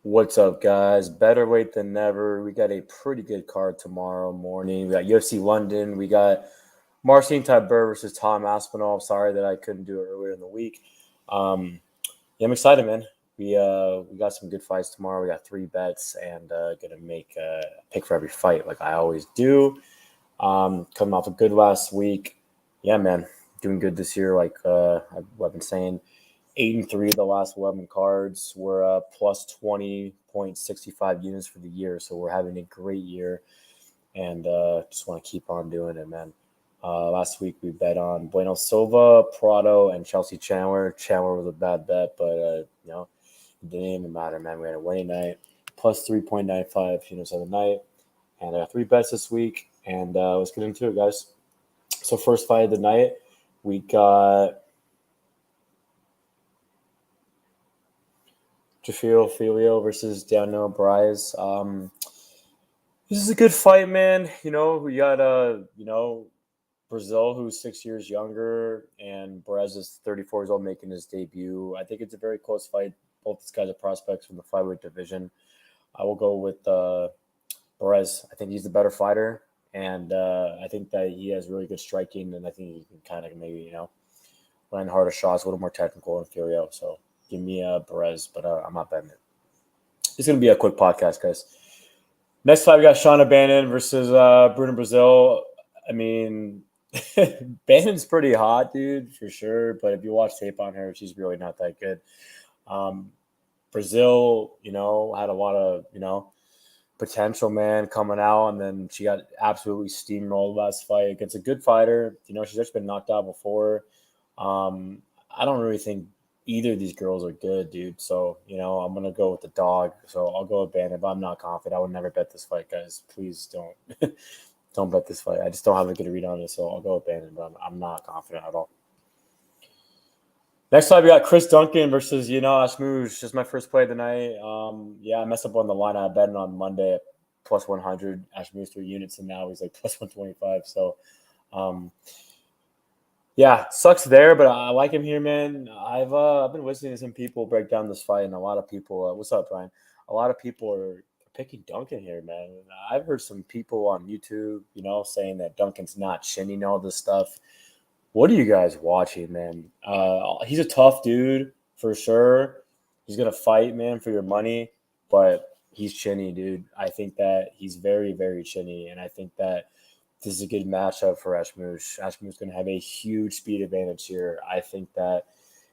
What's up, guys? Better late than never. We got a pretty good card tomorrow morning. We got UFC London. We got Marcin Tybura versus Tom Aspinall. Sorry that I couldn't do it earlier in the week. Yeah, I'm excited, man. We got some good fights tomorrow. We got 3 bets and gonna make a pick for every fight like I always do. Coming off a good last week. Yeah, man, doing good this year. Like I've been saying. 8-3 of the last 11 cards. We're plus 20.65 units for the year, so we're having a great year, and just want to keep on doing it, man. Last week we bet on Bueno Silva, Prado, and Chelsea Chandler. Chandler was a bad bet, but it didn't even matter, man. We had a winning night, plus 3.95 units of the night, and I got 3 bets this week, and let's get into it, guys. So first fight of the night, we got Filho versus Daniel Barez. This is a good fight, man. We got Brazil, who's 6 years younger, and Barez is 34 years old, making his debut. I think it's a very close fight. Both these guys are prospects from the flyweight division. I will go with Barez. I think he's the better fighter, and I think that he has really good striking, and I think he can kind of maybe land harder shots, a little more technical than Filho. So give me Barez, but I'm not betting it. It's going to be a quick podcast, guys. Next fight, we got Shauna Bannon versus Bruno Brazil. I mean, Bannon's pretty hot, dude, for sure. But if you watch tape on her, she's really not that good. Brazil, had a lot of, potential, man, coming out. And then she got absolutely steamrolled last fight against a good fighter. She's actually been knocked out before. I don't really think either of these girls are good, dude. So, I'm going to go with the dog. So I'll go with Bannon, but I'm not confident. I would never bet this fight, guys. Please don't. Don't bet this fight. I just don't have a good read on it, so I'll go with Bannon, but I'm not confident at all. Next fight, we got Chris Duncan versus, Ashmouz. Just my first play of the night. I messed up on the line. I bet on Monday at plus 100. Ashmouz 3 units, and now he's like plus 125. So, sucks there, but I like him here, man. I've been listening to some people break down this fight, and a lot of people. What's up, Brian? A lot of people are picking Duncan here, man. I've heard some people on YouTube, saying that Duncan's not chinning all this stuff. What are you guys watching, man? He's a tough dude for sure. He's gonna fight, man, for your money, but he's chinny, dude. I think that he's very, very chinny, and I think that this is a good matchup for Ashmouz. Ashmouz is going to have a huge speed advantage here. I think that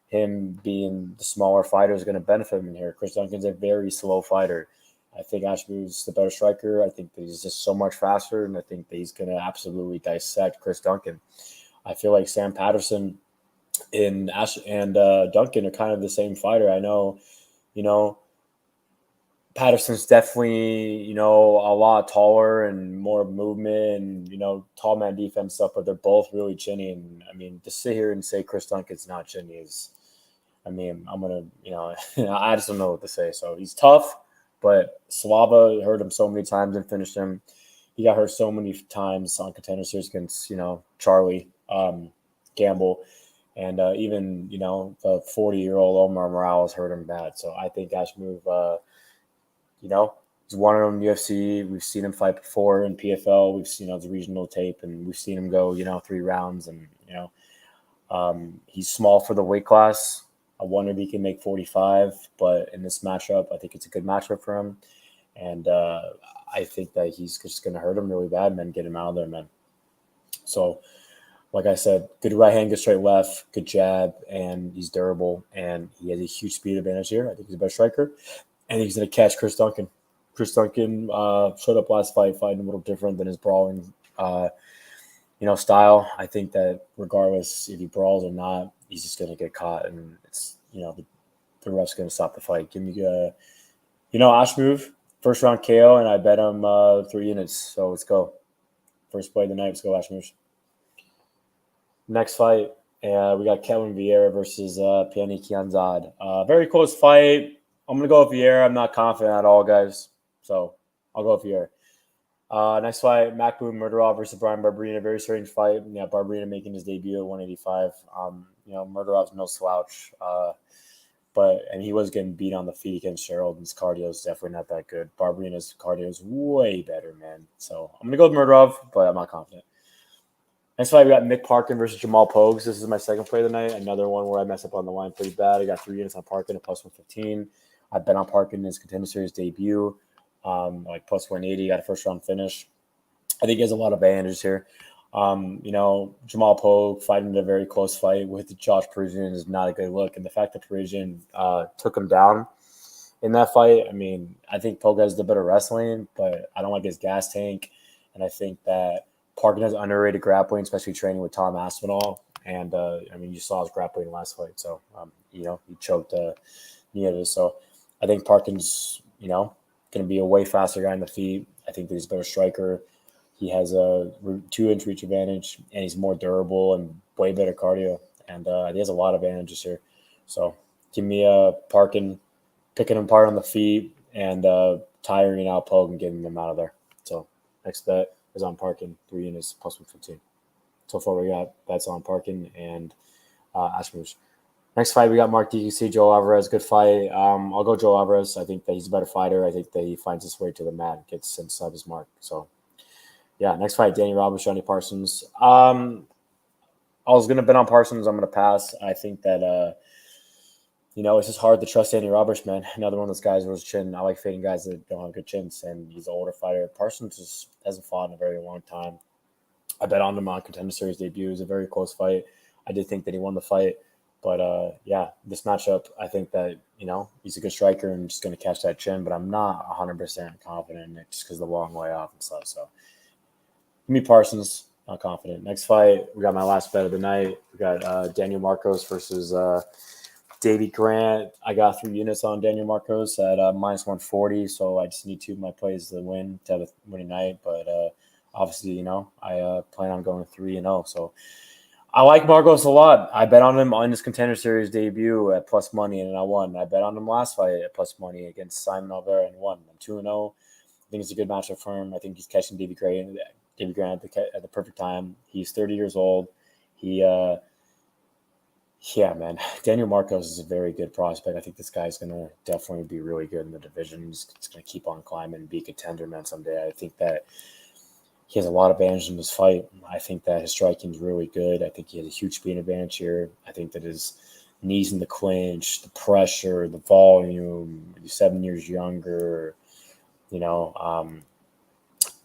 him being the smaller fighter is going to benefit him here. Chris Duncan's a very slow fighter. I think Ashmouz is the better striker. I think that he's just so much faster, and I think that he's going to absolutely dissect Chris Duncan. I feel like Sam Patterson and Duncan are kind of the same fighter. I know, Patterson's definitely, a lot taller and more movement and, tall man defense stuff, but they're both really chinny. And I mean, to sit here and say Chris Duncan's not chinny is, I'm going to, I just don't know what to say. So he's tough, but Slava hurt him so many times and finished him. He got hurt so many times on Contender Series against, Charlie Gamble. And even, the 40-year-old Omar Morales hurt him bad. So I think Ashmouz, he's won it on UFC. We've seen him fight before in PFL. We've seen the regional tape, and we've seen him go, 3 rounds. And, he's small for the weight class. I wonder if he can make 45, but in this matchup, I think it's a good matchup for him. And I think that he's just going to hurt him really bad, man, get him out of there, man. So, like I said, good right hand, good straight left, good jab, and he's durable, and he has a huge speed advantage here. I think he's a better striker, and he's going to catch Chris Duncan. Chris Duncan showed up last fight, fighting a little different than his brawling, style. I think that regardless if he brawls or not, he's just going to get caught, and it's the ref's going to stop the fight. Give me, Ashmouz, first round KO, and I bet him 3 units. So let's go. First play of the night. Let's go, Ashmouz. Next fight, we got Kevin Viera versus Piani Kianzad. Very close fight. I'm going to go with Viera. I'm not confident at all, guys. So I'll go with Viera. Next fight, Macboom Murdarov versus Brian Barbarena. Very strange fight. Barbarena making his debut at 185. Murdarov's no slouch. But and he was getting beat on the feet against Gerald, and his cardio is definitely not that good. Barbarena's cardio is way better, man. So I'm going to go with Murdarov, but I'm not confident. Next fight, we got Nick Parkin versus Jamal Pogues. This is my second play of the night. Another one where I mess up on the line pretty bad. I got 3 units on Parkin at plus 115. I bet on Parkin in his Contender Series debut, like plus 180. Got a first-round finish. I think he has a lot of advantages here. Jamal Pogue fighting a very close fight with Josh Parisian is not a good look. And the fact that Parisian took him down in that fight, I mean, I think Pogue has the better wrestling, but I don't like his gas tank. And I think that Parkin has underrated grappling, especially training with Tom Aspinall. And, you saw his grappling last fight. So, he choked Muniz. So I think Parkin's, going to be a way faster guy in the feet. I think that he's a better striker. He has a 2-inch reach advantage, and he's more durable and way better cardio. And he has a lot of advantages here. So give me a Parkin, picking him apart on the feet and tiring out Pogue and getting him out of there. So next bet is on Parkin, 3 units, plus 115. So far we got bets on Parkin and Ashmouz. Next fight, we got Mark Diakiese, Joe Alvarez. Good fight. I'll go Joe Alvarez. I think that he's a better fighter. I think that he finds his way to the mat and gets inside his mark. So yeah, next fight, Danny Roberts, Johnny Parsons. I was going to bet on Parsons. I'm going to pass. I think that, it's just hard to trust Danny Roberts, man. Another one of those guys with his chin. I like fading guys that don't have good chins, and he's an older fighter. Parsons just hasn't fought in a very long time. I bet on him on Contender Series debut. It was a very close fight. I did think that he won the fight. But, this matchup, I think that, he's a good striker and just going to catch that chin. But I'm not 100% confident in it just because of the long way off and stuff. So give me Parsons. Not confident. Next fight, we got my last bet of the night. We got Daniel Marcos versus Davey Grant. I got 3 units on Daniel Marcos at minus 140. So I just need 2 of my plays to win, to have a winning night. But obviously, I plan on going 3-0. So I like Marcos a lot. I bet on him on his Contender Series debut at plus money, and I won. I bet on him last fight at plus money against Simon Alvarez and won. I'm 2-0. I think it's a good matchup for him. I think he's catching Davey Grant at the perfect time. He's 30 years old. Daniel Marcos is a very good prospect. I think this guy's going to definitely be really good in the division. He's going to keep on climbing and be a contender, man, someday. I think that he has a lot of advantage in this fight. I think that his striking is really good. I think he has a huge speed advantage here. I think that his knees in the clinch, the pressure, the volume, he's 7 years younger,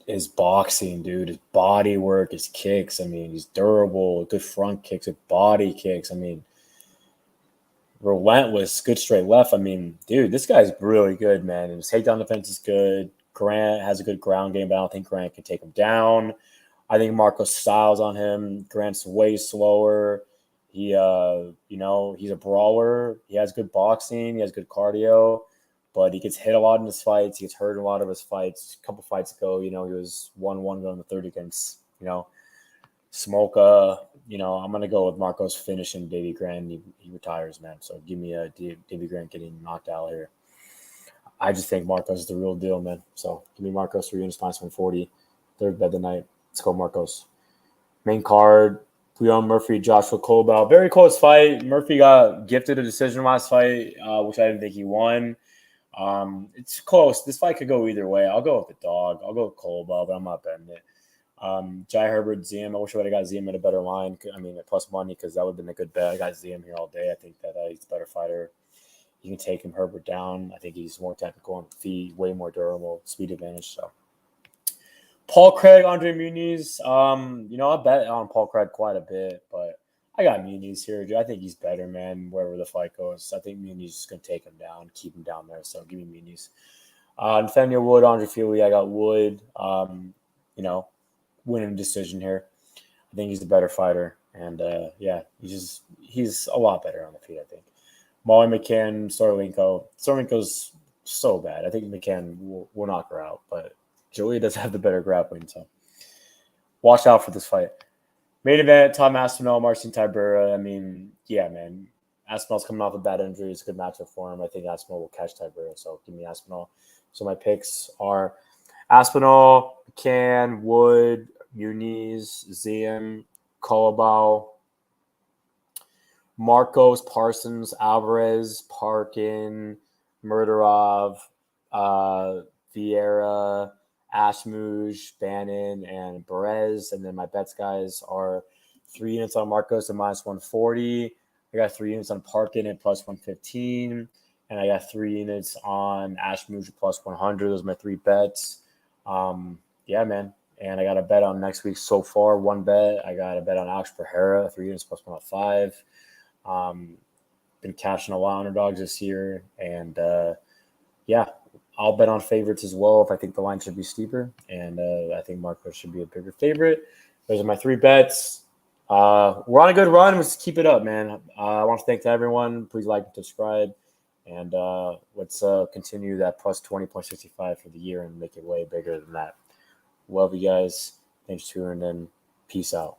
his boxing, dude, his body work, his kicks. I mean, he's durable, good front kicks, good body kicks. I mean, relentless, good straight left. I mean, dude, this guy's really good, man. And his takedown defense is good. Grant has a good ground game, but I don't think Grant can take him down. I think Marcos styles on him. Grant's way slower. He, he's a brawler. He has good boxing. He has good cardio. But he gets hit a lot in his fights. He gets hurt in a lot of his fights. A couple fights ago, he was 1-1 going to third against, Smoka. I'm going to go with Marcos finishing Davey Grant. He retires, man. So give me a Davey Grant getting knocked out here. I just think Marcos is the real deal, man. So give me Marcos 3 units minus 140. Third bet of the night. Let's go Marcos. Main card, Leon Murphy, Joshua Culibao. Very close fight. Murphy got gifted a decision last fight, which I didn't think he won. It's close. This fight could go either way. I'll go with the dog. I'll go with Culibao, but I'm not betting it. Jai Herbert, Ziam. I wish I would have got Ziam at a better line. I mean, at plus money, because that would have been a good bet. I got Ziam here all day. I think that he's a better fighter. You can take him Herbert down. I think he's more technical on the feet, way more durable, speed advantage. So, Paul Craig, Andre Muniz. I bet on Paul Craig quite a bit, but I got Muniz here. I think he's better, man, wherever the fight goes. I think Muniz is going to take him down, keep him down there. So, give me Muniz. Nathaniel Wood, Andre Fili. I got Wood, winning decision here. I think he's the better fighter. And, he's a lot better on the feet, I think. Molly McCann, Stoliarenko. Stoliarenko's so bad. I think McCann will knock her out, but Julia does have the better grappling, so watch out for this fight. Main event, Tom Aspinall, Marcin Tybura. I mean, yeah, man. Aspinall's coming off a bad injury. It's a good matchup for him. I think Aspinall will catch Tybura, so give me Aspinall. So my picks are Aspinall, McCann, Wood, Muniz, Ziam, Culibao, Marcos, Parsons, Alvarez, Parkin, Murdarov, Viera, Ashmouz, Bannon, and Barez. And then my bets guys are 3 units on Marcos at minus 140. I got 3 units on Parkin at plus 115. And I got 3 units on Ashmouz at plus 100. Those are my 3 bets. Yeah, man. And I got a bet on next week so far. 1 bet. I got a bet on Alex Pereira, 3 units plus 105. Been cashing a lot of underdogs this year. And yeah, I'll bet on favorites as well if I think the line should be steeper. And I think Marcos should be a bigger favorite. Those are my 3 bets. We're on a good run. Let's keep it up, man. I want to thank everyone. Please like and subscribe. And let's continue that plus 20.65 for the year and make it way bigger than that. Love you guys. Thanks for tuning in. Peace out.